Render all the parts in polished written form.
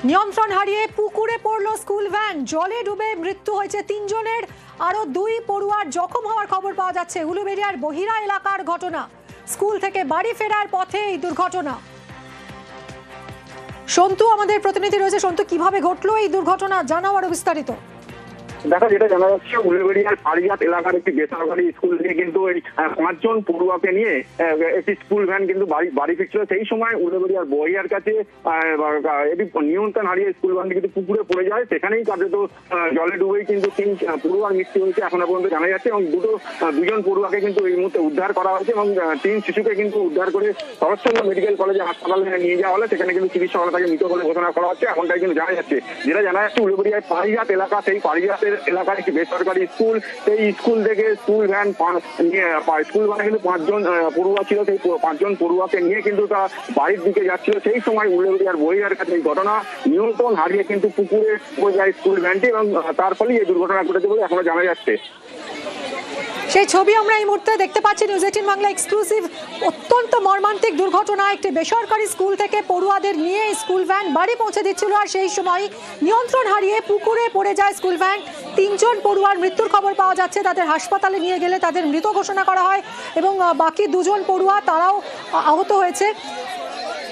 নিয়ন্ত্রণ হারিয়ে পুকুরে পড়ল স্কুল ভ্যান, জলে ডুবে মৃত্যু হয়েছে 3 জনের, আরো 2 পড়ুয়ার জখম হওয়ার খবর পাওয়া যাচ্ছে। উলুবেড়িয়ার বহিরা এলাকার ঘটনা, স্কুল থেকে বাড়ি ফেরার পথে এই দুর্ঘটনা। সন্তু আমাদের প্রতিনিধি রয়েছে। সন্তু, কিভাবে ঘটলো এই দুর্ঘটনা, জানাও আরো বিস্তারিত। দেখো, যেটা জানা যাচ্ছে উলুবেড়িয়ার পারিজাত এলাকার একটি বেসরকারি স্কুল থেকে কিন্তু এই 5 জন পড়ুয়াকে নিয়ে একটি স্কুল ভ্যান কিন্তু বাড়ি ফিরছিল। সেই সময় উলুবেড়িয়ার বহিয়ার কাছে এটি নিয়ন্ত্রণ হারিয়ে স্কুল ভ্যানটি কিন্তু পুকুরে পড়ে যায়। সেখানেই কার্যত জলে ডুবেই কিন্তু 3 পড়ুয়ার মৃত্যু হয়েছে এখনো পর্যন্ত জানা যাচ্ছে, এবং দুজন পড়ুয়াকে কিন্তু এই মুহূর্তে উদ্ধার করা হয়েছে, এবং 3 শিশুকে কিন্তু উদ্ধার করে শরৎচন্দ্র মেডিকেল কলেজে হাসপাতালে নিয়ে যাওয়া হলে সেখানে কিন্তু চিকিৎসকরা তাকে মৃত বলে ঘোষণা করা হচ্ছে, এমনটাই কিন্তু জানা যাচ্ছে। যেটা জানা যাচ্ছে উলুবেড়িয়ার পারিজাত এলাকা, সেই পারিজাতের এলাকার একটি বেসরকারি স্কুল, সেই স্কুল থেকে স্কুল ভ্যানে কিন্তু 5 জন পড়ুয়া ছিল। সেই 5 জন পড়ুয়াকে নিয়ে কিন্তু তারা বাড়ির দিকে যাচ্ছিল। সেই সময় উলুবেড়িয়ার বহিরার কাছে এই ঘটনা, নিয়ন্ত্রণ হারিয়ে কিন্তু পুকুরে পড়ে যায় স্কুল ভ্যানটি, এবং তার ফলেই এই দুর্ঘটনা ঘটেছে বলে এখনো জানা যাচ্ছে। সেই ছবি আমরা এই মুহূর্তে দেখতে পাচ্ছি নিউজ 18 বাংলা এক্সক্লুসিভ। অত্যন্ত মর্মান্তিক দুর্ঘটনা, একটি বেসরকারি স্কুল থেকে পড়ুয়াদের নিয়ে স্কুল ভ্যান বাড়ি পৌঁছে দিচ্ছিল, আর সেই সময় নিয়ন্ত্রণ হারিয়ে পুকুরে পড়ে যায় স্কুল ভ্যান। 3 জন পড়ুয়ার মৃত্যুর খবর পাওয়া যাচ্ছে, তাদের হাসপাতালে নিয়ে গেলে তাদের মৃত ঘোষণা করা হয়, এবং বাকি 2 জন পড়ুয়া তারাও আহত হয়েছে।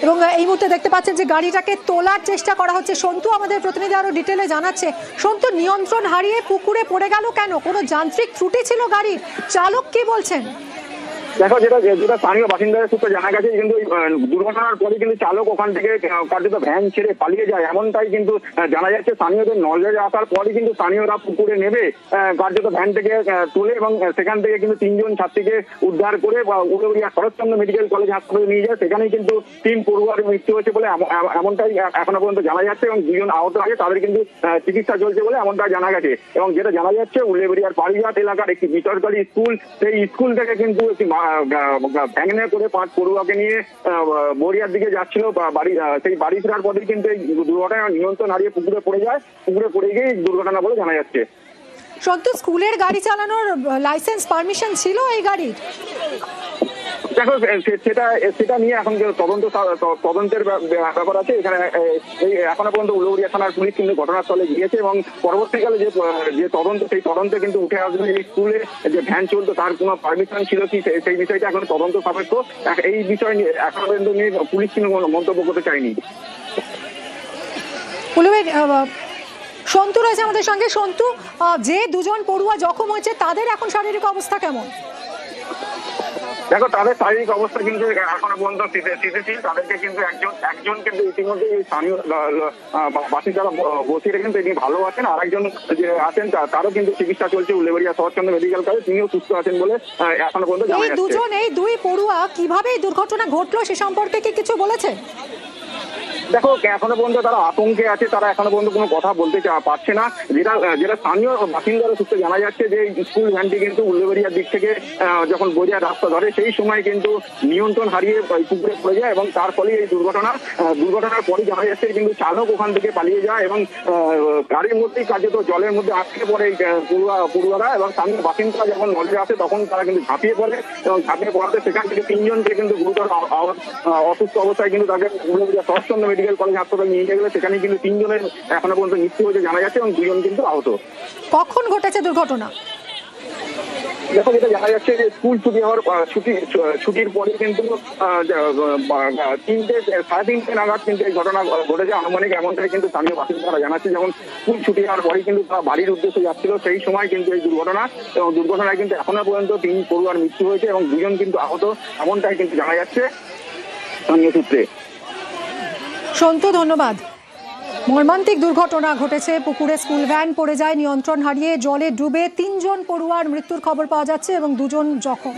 এবং এই মুহূর্তে দেখতে পাচ্ছেন যে গাড়িটাকে তোলার চেষ্টা করা হচ্ছে। সন্তু আমাদের প্রতিনিধি আরো ডিটেলে জানাচ্ছে। সন্তু, নিয়ন্ত্রণ হারিয়ে পুকুরে পড়ে গেল কেন? কোনো যান্ত্রিক ত্রুটি ছিল গাড়ির? চালক কি বলছেন? দেখো, যেটা স্থানীয় বাসিন্দাদের সূত্রে জানা গেছে, কিন্তু দুর্ঘটনার পরে কিন্তু চালক ওখান থেকে কার্যত ভ্যান ছেড়ে পালিয়ে যায়, এমনটাই কিন্তু জানা যাচ্ছে। স্থানীয়দের নজরে আসার পরে কিন্তু স্থানীয়রা পুকুরে নেমে কার্যত ভ্যান থেকে তুলে, এবং সেখান থেকে কিন্তু 3 জন ছাত্রীকে উদ্ধার করে উলুবেড়িয়া শরৎচন্দ্র মেডিকেল কলেজ হাসপাতালে নিয়ে যায়। সেখানেই কিন্তু 3 পড়ুয়ার মৃত্যু হয়েছে বলে এমনটাই এখনো পর্যন্ত জানা যাচ্ছে, এবং 2 জন আহত আছে, তাদের কিন্তু চিকিৎসা চলছে বলে এমনটাই জানা গেছে। এবং যেটা জানা যাচ্ছে উলুবেড়িয়ার পারিজাত এলাকার একটি বেসরকারি স্কুল, সেই স্কুল থেকে কিন্তু একটি ভ্যানে করে 5 পড়ুয়াকে নিয়ে বড়িয়ার দিকে যাচ্ছিল সেই বাড়ি ফেরার পথে কিন্তু এই দুর্ঘটনা নিয়ন্ত্রণ হারিয়ে পুকুরে পড়ে যায়। পুকুরে পড়ে গিয়ে দুর্ঘটনা বলে জানা যাচ্ছে। সন্তু, স্কুলের গাড়ি চালানোর লাইসেন্স পারমিশন ছিল এই গাড়ির? দেখো, সেটা নিয়ে এখন তদন্তের ব্যাপার আছে এখানে। এখনো পর্যন্ত উলুবেড়িয়া থানার পুলিশ কিন্তু ঘটনাস্থলে গিয়েছে, এবং পরবর্তীকালে যে তদন্ত, সেই তদন্তে কিন্তু উঠে আসবে এই স্কুলে যে ভ্যান চলতো তার কোনো পারমিশন ছিল কি, সেই বিষয়টা এখন তদন্ত সাপেক্ষ। এই বিষয় নিয়ে এখনো পর্যন্ত নিয়ে পুলিশ কিন্তু মন্তব্য করতে চায়নি। সন্তু রয়েছে আমাদের সঙ্গে। সন্তু, যে 2 জন পড়ুয়া জখম হয়েছে তাদের এখন শারীরিক অবস্থা কেমন? দেখো, তাদের শারীরিক অবস্থা কিন্তু এখনো পর্যন্ত স্থিতিশীল। তাদেরকে কিন্তু একজন কিন্তু ইতিমধ্যে স্থানীয় বাসিন্দারা বসিয়ে রেখেছেন, তিনি ভালো আছেন। আর একজন যে আছেন তারও কিন্তু চিকিৎসা চলছে উলুবেড়িয়া শরৎচন্দ্র মেডিকেল কলেজে, তিনিও সুস্থ আছেন বলে এখনো পর্যন্ত জানা যাচ্ছে। এই 2 পড়ুয়া কিভাবে এই দুর্ঘটনা ঘটলো সে সম্পর্কে কি কিছু বলেছে? দেখো, এখনো পর্যন্ত তারা আতঙ্কে আছে, তারা এখনো পর্যন্ত কোনো কথা বলতে পারছে না। যেটা স্থানীয় বাসিন্দারা সূত্রে জানা যাচ্ছে যে স্কুল ভ্যানটি কিন্তু উলুবেড়িয়ার দিক থেকে যখন বড়িয়ার রাস্তা ধরে সেই সময় কিন্তু নিয়ন্ত্রণ হারিয়ে পুকুরে পড়ে যায়, এবং তার ফলে এই দুর্ঘটনার পরে জানা যাচ্ছে কিন্তু চালক ওখান থেকে পালিয়ে যায়, এবং গাড়ির মধ্যেই কার্যত জলের মধ্যে আটকে পড়ে পড়ুয়ারা, এবং স্থানীয় বাসিন্দারা যখন নজরে আসে তখন তারা কিন্তু ঝাঁপিয়ে পড়ে, এবং ঝাঁপিয়ে পড়াতে সেখান থেকে 3 জনকে কিন্তু গুরুতর অসুস্থ অবস্থায় কিন্তু তাকে উলুবেড়িয়া শরৎচন্দ্র মেডিকেল কলেজ হাসপাতালে নিয়ে গেলে সেখানে কিন্তু 3 জনের এখনো পর্যন্ত মৃত্যু হয়েছে জানা যাচ্ছে, এবং 2 জন কিন্তু আহত। কখন ঘটেছে দুর্ঘটনা? দেখো, যেটা জানা যাচ্ছে যে স্কুল ছুটি হওয়ার ছুটির পরে কিন্তু 3:30 নাগাদ কিন্তু এই ঘটনা ঘটেছে আনুমানিক, এমনটাই কিন্তু স্থানীয় বাসিন্দারা জানাচ্ছে। যখন স্কুল ছুটি হওয়ার পরে কিন্তু তারা বাড়ির উদ্দেশ্যে যাচ্ছিল সেই সময় কিন্তু এই দুর্ঘটনা, এবং দুর্ঘটনায় কিন্তু এখনো পর্যন্ত 3 পড়ুয়ার মৃত্যু হয়েছে, এবং 2 জন কিন্তু আহত, এমনটাই কিন্তু জানা যাচ্ছে স্থানীয় সূত্রে। সন্তু, ধন্যবাদ। মর্মান্তিক দুর্ঘটনা ঘটেছে, পুকুরে স্কুল ভ্যান পড়ে যায়, নিয়ন্ত্রণ হারিয়ে জলে ডুবে 3 জন পড়ুয়ার মৃত্যুর খবর পাওয়া যাচ্ছে, এবং 2 জন জখম।